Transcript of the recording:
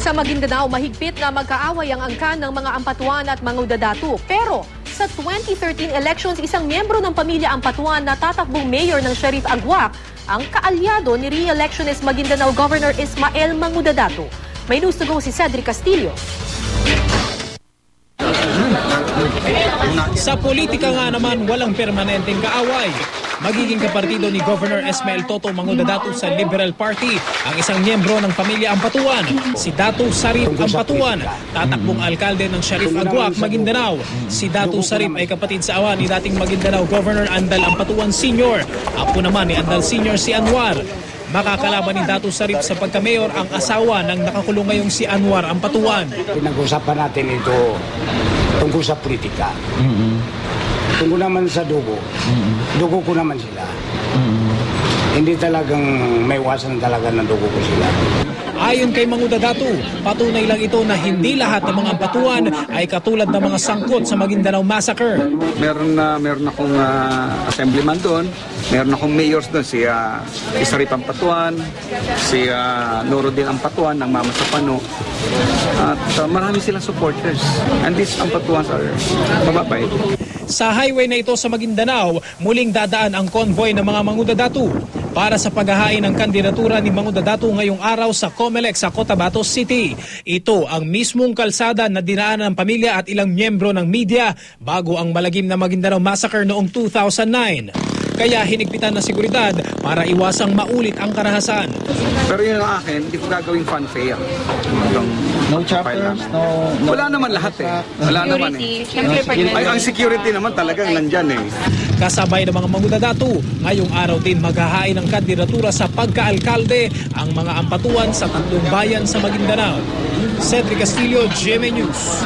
Sa Maguindanao, mahigpit na magkaaway ang angkan ng mga Ampatuan at Mangudadatu. Pero sa 2013 elections, isang miyembro ng pamilya Ampatuan na tatakbong mayor ng Sharif Agwak ang kaalyado ni re-electionist Maguindanao Governor Ismael Mangudadatu. May news to go si Cedric Castillo. Sa politika nga naman, walang permanenteng kaaway. Magiging kapartido ni Governor Ismael Toto Mangudadatu sa Liberal Party ang isang miyembro ng pamilya Ampatuan, si Datu Sarip Ampatuan, tatakbong alkalde ng Sharif Agwak, Maguindanao. Si Datu Sarip ay kapatid sa awa ni dating Maguindanao Governor Andal Ampatuan Sr. Apo naman ni Andal Sr. si Anwar. Makakalaban ni Datu Sarip sa pagka-mayor ang asawa ng nakakulong ngayong si Anwar Ampatuan. Pinag-usapan natin ito tungkol sa politika. Tungkol naman sa dugo. Dugo ko naman sila. Hindi talagang may iwasan talaga ng dugo ko sila. Ayon kay Mangudadatu, patunay lang ito na hindi lahat ng mga Ampatuan ay katulad ng mga sangkot sa Maguindanao Massacre. Meron akong assemblyman doon, meron akong mayors doon, si Sarip Ampatuan, si Norodin Ampatuan ng Mama sa Pano. At marami silang supporters. And these Ampatuans are mababait. Sa highway na ito sa Maguindanao, muling dadaan ang convoy ng mga Mangudadatu para sa paghahain ng kandidatura ni Mangudadatu ngayong araw sa Comelec sa Cotabato City. Ito ang mismong kalsada na dinaanan ng pamilya at ilang miyembro ng media bago ang malagim na Maguindanao Massacre noong 2009. Kaya hinigpitan na seguridad para iwasang maulit ang karahasan. Pero yun ang akin, hindi ko gagawing fanfare. No choppers, no... Wala naman lahat eh. Wala naman eh. Ay, ang security naman talagang nandyan eh. Kasabay ng mga Mangudadatu, ngayong araw din maghahain ng kandidatura sa pagka-alkalde ang mga Ampatuan sa tatlong bayan sa Maguindanao. Cedric Castillo, GMA News.